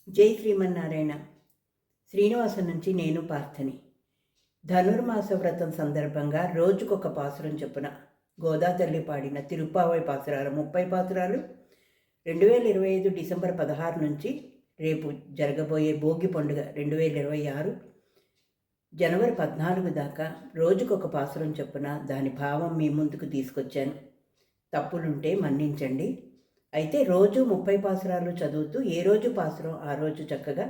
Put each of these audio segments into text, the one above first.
జై శ్రీమన్నారాయణ. శ్రీనివాసం నుంచి నేను పార్థని. ధనుర్మాస వ్రతం సందర్భంగా రోజుకొక పాసురం చొప్పున గోదాతల్లి పాడిన తిరుప్పావై పాసురాలు 30 పాసురాలు 2025 డిసెంబర్ 16 నుంచి రేపు జరగబోయే భోగి పండుగ 2026 జనవరి 14 దాకా రోజుకొక పాసురం చొప్పున దాని భావం మీ ముందుకు తీసుకొచ్చాను. తప్పులుంటే మన్నించండి. అయితే రోజు 30 పాసురాలు చదువుతూ ఏ రోజు పాసురం ఆ రోజు చక్కగా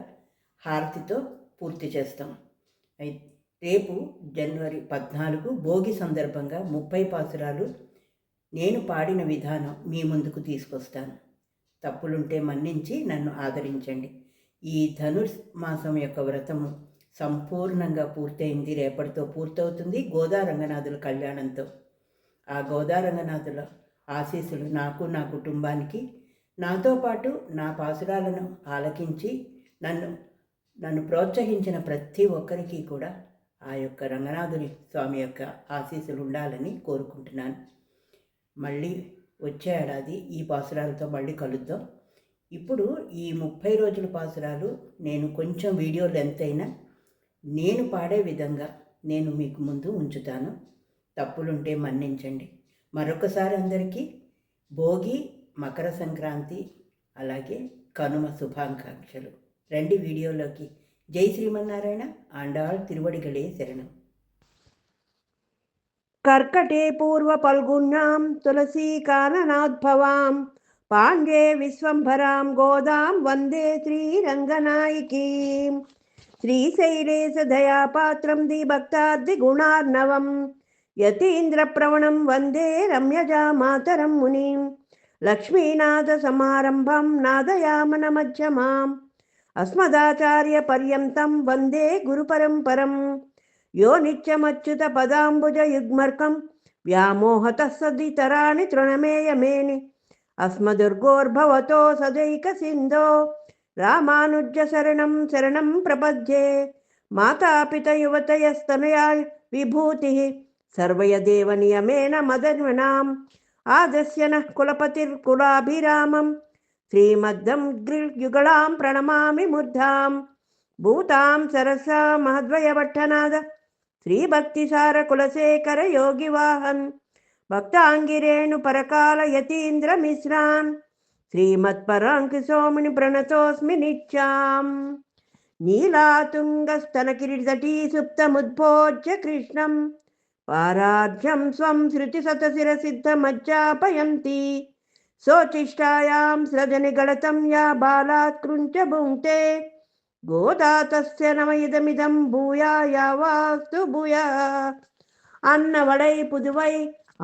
హారతితో పూర్తి చేస్తాం. రేపు జనవరి 14 భోగి సందర్భంగా 30 పాసురాలు నేను పాడిన విధానం మీ ముందుకు తీసుకొస్తాను. తప్పులుంటే మన్నించి నన్ను ఆదరించండి. ఈ ధనుర్మాసం యొక్క వ్రతము సంపూర్ణంగా పూర్తయింది. రేపటితో పూర్తవుతుంది గోదా రంగనాథుల కళ్యాణంతో. ఆ గోదా రంగనాథుల ఆశీస్సులు నాకు, నా కుటుంబానికి, నాతో పాటు నా పాసురాలను ఆలకించి నన్ను ప్రోత్సహించిన ప్రతి ఒక్కరికి కూడా ఆ యొక్క రంగనాథుని స్వామి యొక్క ఆశీస్సులు ఉండాలని కోరుకుంటున్నాను. మళ్ళీ వచ్చే ఏడాది ఈ పాసురాలతో మళ్ళీ కలుద్దాం. ఇప్పుడు ఈ 30 రోజుల పాసురాలు నేను కొంచెం వీడియో లెంత్ అయినా నేను పాడే విధంగా నేను మీకు ముందు ఉంచుతాను. తప్పులుంటే మన్నించండి. మరొకసారి అందరికీ భోగి, మకర సంక్రాంతి, అలాగే కనుమ శుభాకాంక్షలు. రండి వీడియోలోకి. జై శ్రీమన్నారాయణ. ఆండాళ్ తిరువడిగళే శరణం. कर्कटे पूर्वफल्गुण्यां तुलसीकाननोद्भवां पाण्ड्ये विश्वम्भरां गोदां वन्दे श्रीरङ्गनायकीं श्रीशैले सदयापात्रं दिभक्ताद्दिगुणार्णवं यतीन्द्रप्रवणं वन्दे रम्यजामातरं मुनिं लक्ष्मीनाथसमारम्भं नादयामनमध्यमाम् अस्मदाचार्यपर्यन्तं वन्दे गुरुपरम्परम् यो नित्यमच्युत पदाम्बुज युग्मर्कं व्यामोहतः सदितराणि तृणमेयमेनि अस्मदुर्गोर्भवतो सदैकसिन्धो रामानुज शरणं प्रपद्ये मातापितयुवतयस्तनया विभूतिः सर्वयदेव नियमेन मदन्वनाम् आदस्य नः कुलपतिर्कुलाभिरामं श्रीमद्दं युगलां प्रणमामि मूर्धां भूतां सरसा महद्वयवट्टनाद श्रीभक्तिसार कुलशेखर योगिवाहन भक्तांगिरेणु परकाल यतीन्द्र मिश्रान् श्रीमत्पराङ्कुशोमुनि प्रणतोऽस्मि नित्याम् नीलातुङ्गस्तनकिरीटतटी सुप्तमुद्भोज्य कृष्णं पारार्ध्यं स्वं श्रुतिशतशिरसिद्धमज्जापयन्ति सोचिष्टायां सृजनिगणतं या बालात् कृञ्च भुङ्क्ते गोदा तस्य नमयिदमिदं भूयायावास्तु भूयः अन्नवडै पुदुवै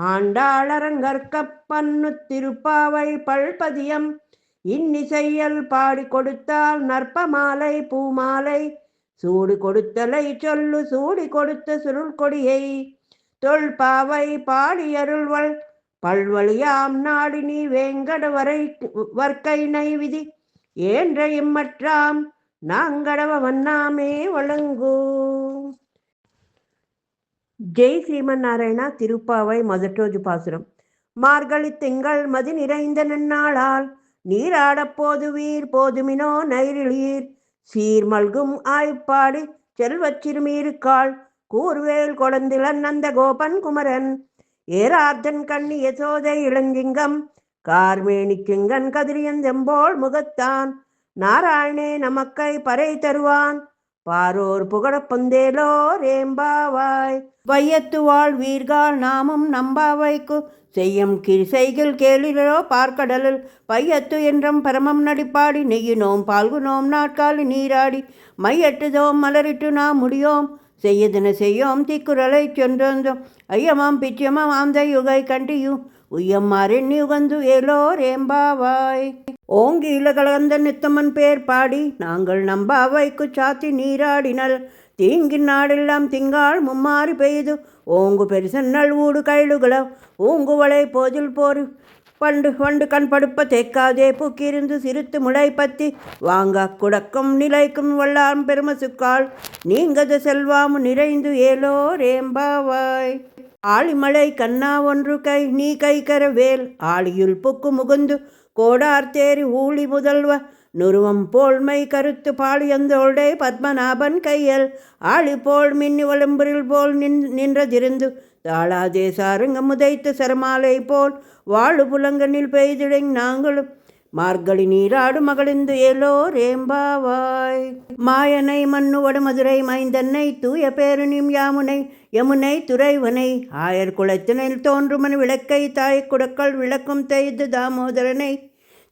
ஆண்டாளரங்கற்பன்னு திருப்பாவை பல்பதியம் இன்னிசையல் பாடி கொடுத்தால் நற்பமாலை பூமாலை சூடி கொடுத்தலை சொல்லு சூடி கொடுத்த சுருள் கொடியை தொல்பாவை பாடியருள்வள் பல்வழியாம் நாடினி வேங்கட வர்க்கை நைவிதி ஏன்ற இம்மற்றாம் நாங்கடவ வண்ணாமே வழங்கு. ஜெய் ஸ்ரீமன்னாராயண. திருப்பாவை முதற்றோஜு பாசுரம். மார்கழி திங்கள் மதி நிறைந்த நன்னாளால் நீராடப் போதுவீர் போதுமினோ நைரிழீர் சீர்மல்கும் ஆய்ப்பாடி செல்வச் சிறுமீருக்காள் கூர்வேல் கொடந்திலன் நந்த கோபன் குமரன் ஏரார்த்தன் கண்ணி யசோதை இளஞ்சிங்கம் கார்மேனி சிங்கன் கதிரியன் செம்போள் முகத்தான் நாராயணே நமக்கை பறை தருவான் பாரோர் புகழ பொந்தேலோ ரேம்பாவாய். வையத்து வாழ் வீர்கால் நாமும் நம்பாவைக்கு செய்யும் செய்கில் கேளிரோ பார்க்கடலில் பையத்து என்றும் பரமம் நடிப்பாடி நெய்யினோம் பால்குனோம் நாட்காலி நீராடி மையட்டுதோம் மலரிட்டு நாம் முடியோம் செய்யதன செய்யோம் தீக்குறளை சென்றோம் ஐயமாம் பிச்சமாம் ஆந்த யுகை கண்டியு உய்யம்மாரெண்ணி உகந்து ஏலோ ரேம்பாவாய். ஓங்கி இலகலந்த நித்தமன் பேர் பாடி நாங்கள் நம்பாவைக்கு சாத்தி நீராடினல் தீங்கின் நாடெல்லாம் திங்காள் மும்மாறி பெய்து ஓங்கு பெருசன்னல் ஊடு கைழுகள ஊங்குவளை போதில் போர் வண்டு கண்படுப்ப தேக்காதே பூக்கிருந்து சிரித்து முளை பத்தி வாங்க குடக்கும் நிலைக்கும் வல்லாம் பெருமசுக்காள் நீங்கத செல்வாமு நிறைந்து ஏலோ ரேம்பாவாய். ஆளிமலை கண்ணா ஒன்று கை நீ கைக்கர வேல் ஆளியுள் புக்கு முகுந்து கோடார்த்தேரி ஊழி முதல்வ நுருவம் போல்மை கருத்து பாலியந்தோடே பத்மநாபன் கையல் ஆளி போல் மின்னி வளம்புரில் போல் நின்றதிருந்து தாளாதே சாருங்க முதைத்த சரமாலை போல் வாழு புலங்கனில் பெய்திடை நாங்களும் மார்கழி நீராடு மகளிந்து ஏலோ ரேம்பாவாய். மாயனை மண்ணுவடு மதுரை மைந்தன்னை தூய பேருனிம் யாமுனை யமுனை துறைவனை ஆயர் குளத்தினில் தோன்றுமன் விளக்கை தாய் குடக்கள் விளக்கும் தெய்து தாமோதரனை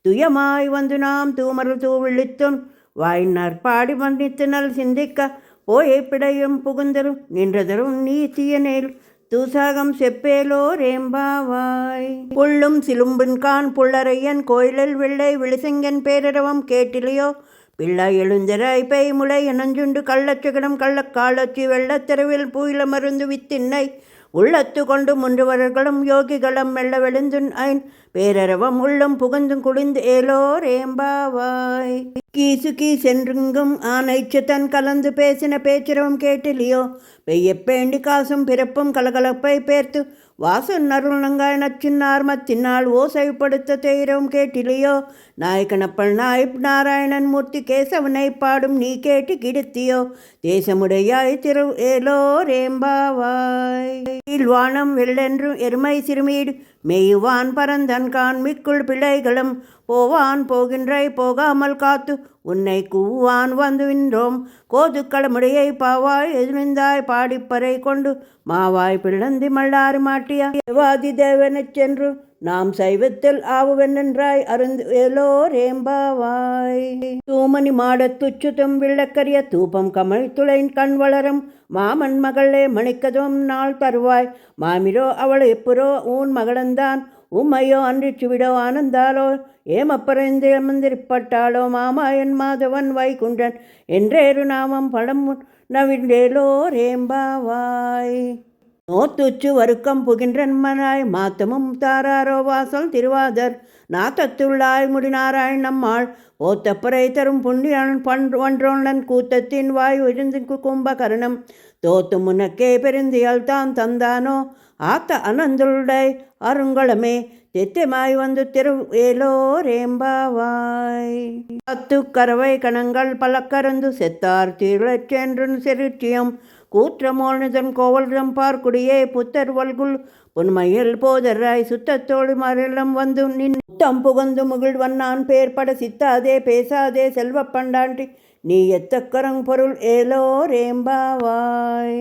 துயமாய் வந்து நாம் தூமரல் தூவிழித்தும் வாயினார் பாடி மன்னித்து நல் சிந்திக்க போயை பிடையும் புகுந்தரும் நின்றதரும் நீ தீயனேல் தூசாகம் செப்பேலோ ரேம்பாவாய். புள்ளும் சிலும்பின்கான் புள்ளரையன் கோயிலில் வெள்ளை விழிசிங்கன் பேரரவம் கேட்டிலையோ பிள்ளை எழுந்திராய் பெய் முளை எனஞ்சுண்டு கள்ளச்சுகடம் கள்ளக்காலச்சி வெள்ளத்தெருவில் பூயில மருந்து வித்தின்னை உள்ளத்து கொண்டு முன்றுவர்களும் யோகிகளும் மெல்ல வெளுந்துன் ஐன் பேரரவம் உள்ளம் புகுந்தும் குளிந்து ஏலோ ரேம்பாவாய். கீசுகி சென்றுங்கும் ஆனைச்சு தன் கலந்து பேசின பேச்சிரவம் கேட்டிலையோ பெய்யப்பேண்டி காசும் பிறப்பும் கலகலப்பை பேர்த்து வாசு நருளங்காய் நச்சின்னார் மத்தினால் ஓசைப்படுத்த தேயிரவும் கேட்டிலையோ நாயக்கனப்பள் நாயிப் நாராயணன் மூர்த்தி கேசவனை பாடும் நீ கேட்டு கிடத்தியோ தேசமுடையாய் திரு ஏலோ ரேம்பாவாய். வானம் வெள்ளென்று எருமை சிறுமீடு மெய்வான் பரந்தன்கான் மிக்குள் பிள்ளைகளும் போவான் போகின்றை போகாமல் காத்து உன்னை கூவான் வந்து வின்றோம் கோது களமுடையை பாவாய் எதிர்ந்தாய் பாடிப்பறை கொண்டு மாவாய் பிள்ளந்தி மல்லாறு மாட்டியா தேவாதி தேவனைச் சென்று நாம் சைவத்தில் ஆவுவென்றாய் அருந்து ஏலோ ரேம்பாவாய். தூமணி மாடத் துச்சுதும் விளக்கரிய தூபம் கமல் துளை கண் வளரும் மாமன் மகளே மணிக்கதும் நாள் தருவாய் மாமிரோ அவள் எப்புரோ ஊன் மகளந்தான் உம்மையோ அன்றிச்சுவிடோ ஆனந்தாலோ ஏமப்பறைந்து மந்திரிப்பட்டாளோ மாமாயன் மாதவன் வைகுண்டன் என்றேரு நாமம் பழம் நவிண்டேலோ ரேம்பாவாய். நோத்துச்சு வருக்கம் புகின்றன் மனாய் மாத்தமும் தாராரோ வாசல் திருவாதர் நாத்தத்துள்ளாய் முடிநாராயண் நம்மாள் ஓத்தப்பறை தரும் புண்ணியன் ஒன்றோன் கூத்தத்தின் வாய் விருந்து கும்பகரணம் தோத்து முனக்கே பெருந்தியால் தான் தந்தானோ ஆத்த அனந்துள்ளை அருங்கலமே தெத்தமாய் வந்து திரு ஏலோ ரேம்பாவாய். பத்து கறவை கணங்கள் பலக்கறந்து செத்தார் தீரச்சென்று செருச்சியம் கூற்றமோனதன் கோவல்தம் பார்க்குடியே புத்தர் வல்குள் பொன்மையில் போதராய் சுத்தத்தோடு மரெல்லாம் வந்து நித்தம் புகந்து முகிழ்வன்னான் பேர்பட சித்தாதே பேசாதே செல்வ பண்டாண்டி நீ எத்தக்கரங் பொருள் ஏலோ ரேம்பாவாய்.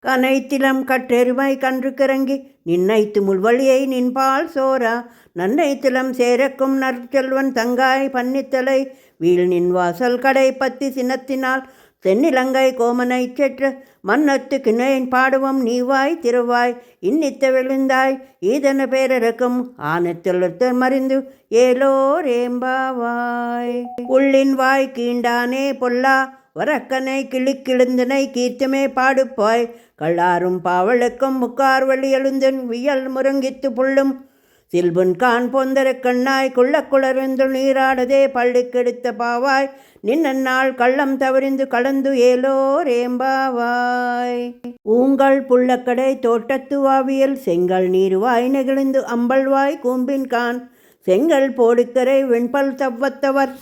கனைத்திலம் கட்டெருமை கன்று கிறங்கி நின்னைத்து முள்வழியை நின்பால் சோரா நன்னைத்திலம் சேரக்கும் நற்செல்வன் தங்காய் பன்னித்தலை வீழ் நின் வாசல் கடை பத்தி சினத்தினால் தென்னிலங்கை கோமனை செற்ற மன்னத்து கிணேன் பாடுவம் நீவாய் திருவாய் இன்னித்த விழுந்தாய் ஈதன பேரரக்கும் ஆனத்தில் மறிந்து ஏலோ ரேம்பாவாய். உள்ளின் வாய் கீண்டானே பொல்லா வரக்கனை கிளிக்கிழுந்தனை கீர்த்தமே பாடுப்பாய் கள்ளாரும் பாவளுக்கும் முக்கார் வழி எழுந்தன் வியல் முருங்கித்து புள்ளும் சில்புன் கான் பொந்தர கண்ணாய் குள்ள குளர்ந்து நீராடதே பள்ளி கெடுத்த பாவாய் நின்னாள் கள்ளம் தவறிந்து கலந்து ஏலோ ரேம்பாவாய். ஊங்கள் புள்ளக்கடை தோட்டத்து வாவியல் செங்கல் நீருவாய் நெகிழ்ந்து அம்பல்வாய் கூம்பின் கான் செங்கல் போடுக்கரை வெண்பல் தவ்வத்தவர்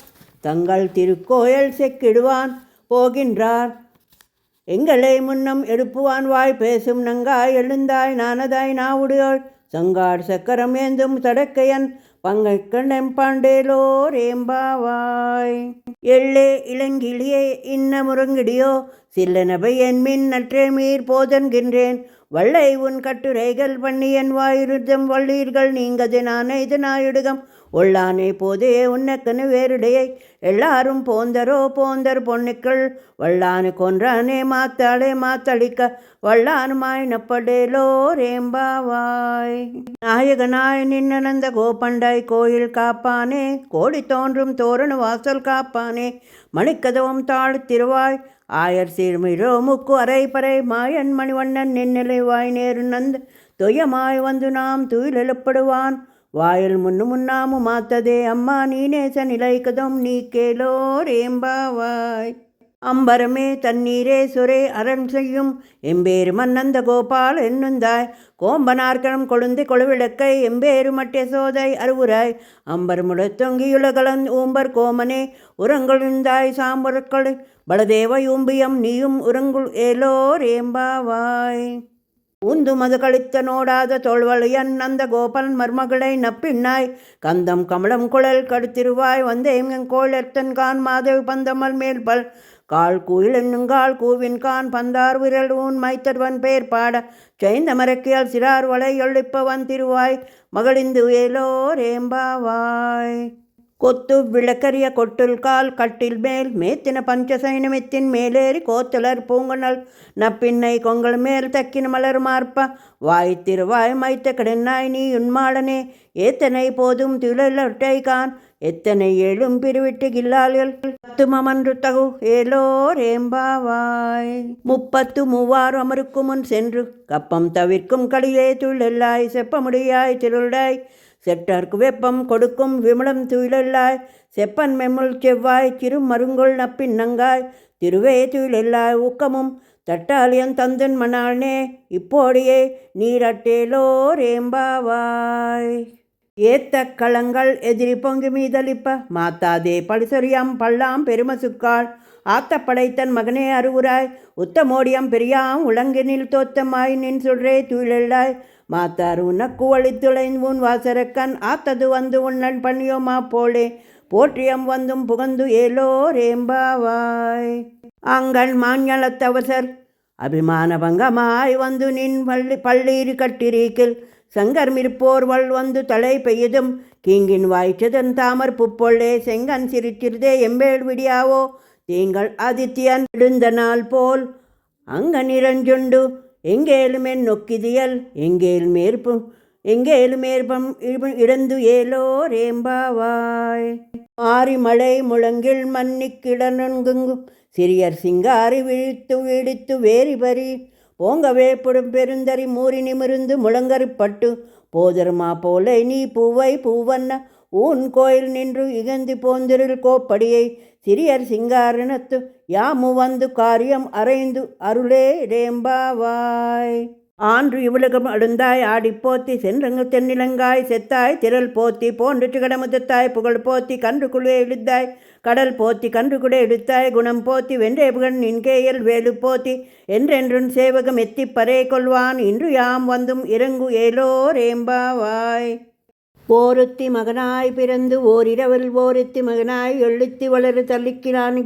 தங்கள் திருக்கோயில் செக்கிடுவான் போகின்றார் எங்களை முன்னம் எடுப்புவான் வாய் பேசும் நங்காய் எழுந்தாய் நானதாய் நாவுடையோள் சங்காடு சக்கரம் ஏந்தும் தடக்கையன் பங்கை கண்ணம் பாண்டேலோ ரேம்பாவாய். எள்ளே இளங்கிளியே இன்ன முருங்கிடியோ சில்லனபை என் மின் நற்றே மீர் போதன்கின்றேன் வள்ளை உன் கட்டுரைகள் பண்ணியன் வாயுருத்தம் வள்ளீர்கள் நீங்கது நானே இது நாயுடுகம் உள்ளானே போதே உன்னக்கனு வேறுடையை எல்லாரும் போந்தரோ போந்தர் பொன்னுக்கள் வள்ளானு கொன்றானே மாத்தாளே மாத்தளிக்க வள்ளானுமாய் நப்படேலோ ரேம்பாவாய். நாயகனாய் நின்னனந்த கோபண்டாய் கோயில் காப்பானே கோடி தோன்றும் தோரண வாசல் காப்பானே மணிக்கதவம் தாழ் திருவாய் ஆயர் சீர்மிரோ முக்கு அரைப்பறை மாயன் மணிவண்ணன் நின்னிலை வாய் நேரு நந்த தொயமாய் வந்து நாம் துயிலெழுப்படுவான் வாயில் முன்னாமு மாத்ததே அம்மா நீ நேச நிலைக்கதும் நீ கேலோ ரேம்பாவாய். அம்பரமே தண்ணீரே சுரே அரண் செய்யும் எம்பேரு மன்னந்த கோபால் என்னுந்தாய் கோம்பனார்கணம் கொழுந்து கொழுவிளக்கை எம்பேரு மட்டிய சோதை அருவுராய் அம்பரமுட தொங்கியுலகலன் ஊம்பர் கோமனே உரங்கொழுந்தாய் சாம்பொருட்கள் பலதேவ யூம்பியம் நீயும் உரங்குள் ஏலோர் ஏம்பாவாய் ஊந்து மது கழித்த நோடாத தோல்வழியன் அந்த கோபன் மர்மகளை நப்பின்னாய் கந்தம் கமலம் குழல் கடுத்திருவாய் வந்தேங்கன் கோழத்தன் கான் மாதவி பந்தமல் மேல் பல் கால் கூயில் என்னுங்கால் கூவின் கான் பந்தார் விரல் ஊன் மைத்தர்வன் பேர் பாட செய்த மரக்கியால் சிறார் வளை ஒழிப்பவன் திருவாய் மகளிந்து ஏலோர் ஏம்பாவாய் கொத்து விளக்கரிய கொட்டுல் கால் கட்டில் மேல் மேத்தின பஞ்சசைனமித்தின் மேலேறி கோத்தலர் பூங்குணல் நப்பின்னை கொங்கள் மேல் தக்கின மலர் மார்ப்ப வாய் திருவாய் மைத்த கடனாய் நீ உன்மாடனே ஏத்தனை போதும் துழலொட்டை கான் எத்தனை ஏழும் பிரிவிட்டு கில்லாளில் மமன்று தகு ஏலோர் ஏம்பாவாய் 33 அமருக்கு முன் சென்று கப்பம் தவிர்க்கும் களியே துழலாய் செப்பமுடியாய் திருளாய் செட்டார்க்கு வெப்பம் கொடுக்கும் விமலம் துயிலெல்லாய் செப்பன் மெம்முள் செவ்வாய் திருமருங்கொள் நப்பின் நங்காய் திருவே துயிலெல்லாய் ஊக்கமும் தட்டாலியன் தந்தன் மணாள்னே இப்போடியே நீரட்டேலோர் ஏம்பாவாய் ஏத்த களங்கள் எதிரி பொங்கி மீதளிப்ப மாத்தாதே பழிசொரியாம் பல்லாம் பெருமசுக்காள் ஆத்த படைத்தன் மகனே அருவுராய் உத்தமோடியம் பெரியாம் உலங்கினில் தோத்தமாய் நின் சொல்றே துயிலெல்லாய் மாத்தார் உனக்கு ஒளித்துளைன் உன் வாசரக்கன் ஆத்தது வந்து உன்னன் பண்ணியோமா போலே போற்றியம் வந்தும் புகந்து ஏலோர் ஏம்பாவாய் ஆங்கள் மாஞ்சலத்தவசர் அபிமான பங்கமாய் வந்து நின் பள்ளீர் கட்டிரீக்கில் சங்கர்மிருப்போர் வள் வந்து தலை பெய்யதும் கீங்கின் வாய்ச்சதன் தாமர் புப்பொள்ளே செங்கன் சிரிச்சிருதே எம்பேள் விடியாவோ தீங்கள் ஆதித்யன் இடுந்த நாள் போல் அங்க நிரஞ்சுண்டு எங்கேலுமென் நொக்கிதியல் எங்கேலும் மேற்பம் இடந்து ஏலோர் ஏம்பாவாய் ஆரி மழை முழங்கில் மன்னிக்கிடனொங்குங்கும் சிறியர் சிங்காரி விழித்து வேரிபரி போங்கவே பெருந்தறி மூறி நிமிர்ந்து முழங்கரிப்பட்டு போதருமா போலை நீ பூவை பூவண்ண ஊன் கோயில் நின்று இகந்தி போந்திரில் கோப்படியை சிறியர் சிங்காரணத்து யாமு வந்து காரியம் அறைந்து அருளே ரேம்பாவாய் ஆன்று இவ்வுலகம் அடுந்தாய் ஆடிப்போத்தி சென்றங்கு தென்னிலங்காய் செத்தாய் திரள் போத்தி போன்று கடமுதத்தாய் புகழ் போத்தி கன்று குழுவே இழுத்தாய் கடல் போத்தி கன்று குடை இழுத்தாய் குணம் போத்தி வென்றேபுகன் நின்கேயல் வேலு போத்தி என்றென்றும் சேவகம் எத்தி பறை கொள்வான் இன்று யாம் வந்தும் இறங்கு ஏலோர் ஏம்பாவாய் ஓருத்தி மகனாய் பிறந்து ஓரிரவில் ஓருத்தி மகனாய் எள்ளுத்தி வளரு தள்ளிக்கிறான்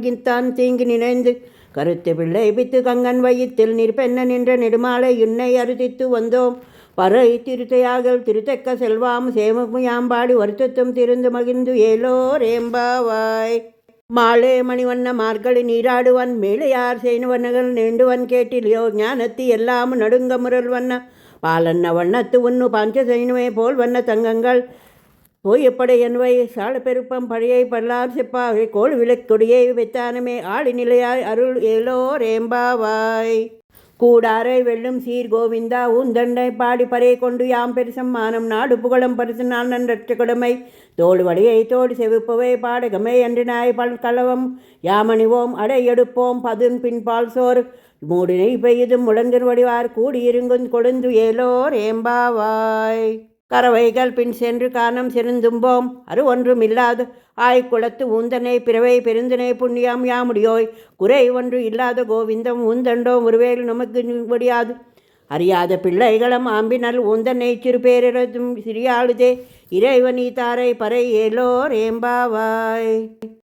தீங்கி நினைந்து கருத்து பிள்ளை பித்து கங்கன் வயிற்றில் நிற்பென்ன நின்ற நெடுமாலை இன்னை அறுதித்து வந்தோம் பறை திருத்தையாகல் திருத்தக்க செல்வாம் சேமப்பு யாம்பாடி வருத்தத்தும் திருந்து மகிழ்ந்து ஏலோர் ஏம்பாவாய் மாலே மணிவண்ண மார்கழி நீராடுவன் மேலையார் செய்னுவனகள் நீண்டுவன் கேட்டிலையோ ஞானத்தி எல்லாம் நடுங்க முரல்வண்ண பாலன்ன வண்ணத்து உன்னு பஞ்ச செய்னுவே போல் வண்ண தங்கங்கள் போயப்படை என்பவை சால பெருப்பம் பழையை பல்லார் செப்பாவை கோள் விளக்கொடியை வைத்தானமே ஆளி நிலையாய் அருள் ஏலோர் ஏம்பாவாய் கூடாரை வெல்லும் சீர் கோவிந்தா ஊந்தண்டை பாடி பறை கொண்டு யாம் பெருசம்மானம் நாடு புகழும் பரிசு நாள் ரட்ச கொடுமை தோடு வழியை தோடு செவிப்பவை பாடகமே அன்றினாய் பல் கலவம் யாமணிவோம் அடை எடுப்போம் பதுன் பின்பால் சோறு மூடினை பெய்தும் முழங்கின் வடிவார் கூடியிருங்குந் கொழுந்து ஏலோர் ஏம்பாவாய் கறவைகள் பின் சென்று காணம் சிறந்தும்போம் அரு ஒன்றும் இல்லாது ஆய்குளத்து ஊந்தனை பிறவை பெருந்தினை புண்ணியம் யாமுடியோய் குறை ஒன்று இல்லாத கோவிந்தம் ஊந்தண்டோ ஒருவேல் நமக்கு முடியாது அறியாத பிள்ளைகளும் ஆம்பினல் ஊந்தனை சிறு பேரிடதும் சிறியாளுதே இறைவனி தாரை பறை ஏலோர் ஏம்பாவாய்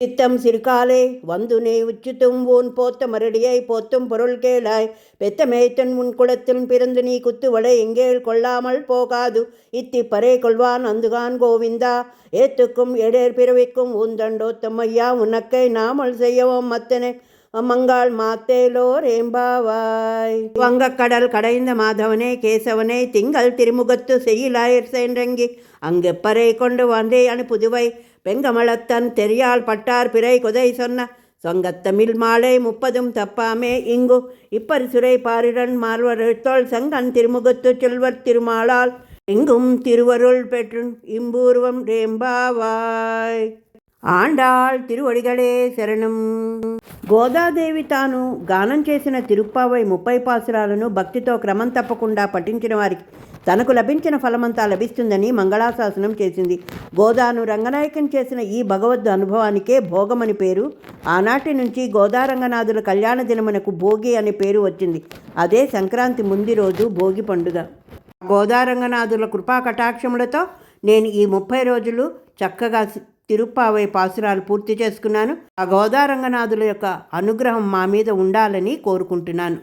சித்தம் சிறுகாலே வந்து நே உச்சித்தும் ஊன் போத்த மரடியை போத்தும் பொருள் கேளாய் பெத்த மேய்த்தன் உன் குளத்தில் பிறந்து நீ குத்துவளை எங்கேள் கொள்ளாமல் போகாது இத்தி பறை கொள்வான் அந்துகான் கோவிந்தா ஏத்துக்கும் எடேர் பிறவிக்கும் ஊந்தண்டோ தம்மையா உனக்கை நாமல் செய்யவும் மத்தனை அம்மங்காள் மாத்தேலோர் ஏம்பாவாய் வங்கக்கடல் கடைந்த மாதவனே கேசவனே திங்கள் திருமுகத்து செய்யிலாயர் சென்றங்கி அங்கு பறை கொண்டு வந்தே அணு புதுவை பெங்கமலத்தன் தெரியால் பட்டார் பிறை கொதை சொன்ன சொங்கத்தமிழ் மாலை 30 தப்பாமே இங்கு இப்பரிசுரை பாரிடன் மார்வருத்தோள் சங்கன் திருமுகத்து செல்வர் திருமாலால் எங்கும் திருவருள் பெற்று இம்பூர்வம் ரேம்பாவாய் ఆండాళ్ తిరువడిగళే శరణం. గోదాదేవి తాను గానం చేసిన తిరుప్పావై 30 పాసురాలను భక్తితో క్రమం తప్పకుండా పఠించిన వారికి తనకు లభించిన ఫలమంతా లభిస్తుందని మంగళాశాసనం చేసింది. గోదాను రంగనాయకం చేసిన ఈ భగవద్ అనుభవానికే భోగమని పేరు. ఆనాటి నుంచి గోదారంగనాథుల కళ్యాణ దినమునకు భోగి అనే పేరు వచ్చింది. అదే సంక్రాంతి ముందు రోజు భోగి పండుగ. గోదారంగనాథుల కృపా కటాక్షములతో నేను ఈ 30 రోజులు చక్కగా తిరుప్పావై పాసురాలు పూర్తి చేసుకున్నాను. ఆ గోదారంగనాథుల యొక్క అనుగ్రహం మా మీద ఉండాలని కోరుకుంటున్నాను.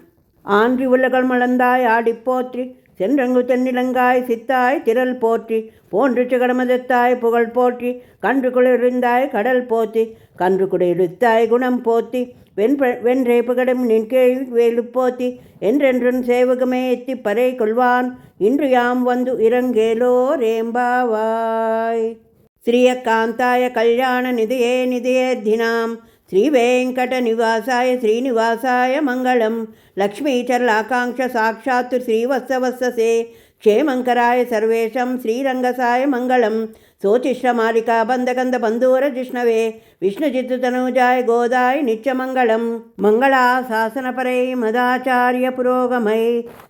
ఆండ్రి ఉల్లగల్మళందాయ్ ఆడిపోత్రి சென்றங்கு தென்னிலங்காய் சித்தாய் திரள் போற்றி போன்றுச்சு கடமதத்தாய் புகழ் போற்றி கன்று குளிர்ந்தாய் கடல் போற்றி கன்று குடியிருத்தாய் குணம் போற்றி வென்றேப்புகடும் நின்கேள் வேலு போற்றி என்றென்றும் சேவகமே எத்தி பறை கொள்வான் இன்று யாம் வந்து இறங்கேலோ ரேம்பாவாய். శ్రీయకాంతాయ కళ్యాణ నిధయే నిధయేర్ధినాం శ్రీవేంకట నివాసాయ శ్రీనివాసాయ మంగళం. లక్ష్మీచరలాకాంక్ష సాక్షాత్తు శ్రీవత్సవత్ససే క్షేమంకరాయ సర్వేషం శ్రీరంగసాయ మంగళం. శోచిష్రమాలికా బంధగంధ బంధూర జిష్ణవే విష్ణుజిత్తుతనూజాయ గోదాయ నిత్యమంగళం. మంగళాశాసనపరై మదాచార్య పురోగమై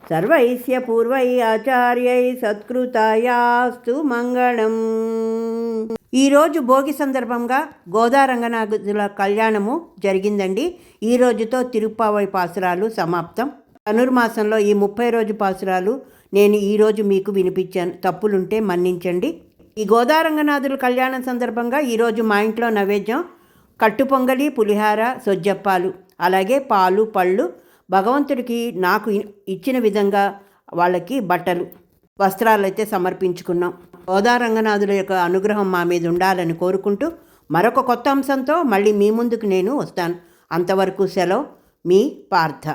సర్వైస్య పూర్వై ఆచార్యై సత్కృతాయాస్తు మంగళం. ఈరోజు భోగి సందర్భంగా గోదారంగనాథుల కళ్యాణము జరిగిందండి. ఈ రోజుతో తిరుప్పావై పాసురాలు సమాప్తం. ధనుర్మాసంలో ఈ 30 రోజు పాసురాలు నేను ఈరోజు మీకు వినిపించాను. తప్పులుంటే మన్నించండి. ఈ గోదారంగనాథుల కళ్యాణం సందర్భంగా ఈరోజు మా ఇంట్లో నైవేద్యం కట్టు పొంగలి, పులిహార, సొజ్జప్పాలు, అలాగే పాలు, పళ్ళు, భగవంతుడికి నాకు ఇచ్చిన విధంగా వాళ్ళకి బట్టలు, వస్త్రాలు అయితే సమర్పించుకున్నాం. గోదారంగనాథుల యొక్క అనుగ్రహం మా మీద ఉండాలని కోరుకుంటూ మరొక కొత్త అంశంతో మళ్ళీ మీ ముందుకు నేను వస్తాను. అంతవరకు సెలవు. మీ పార్థ.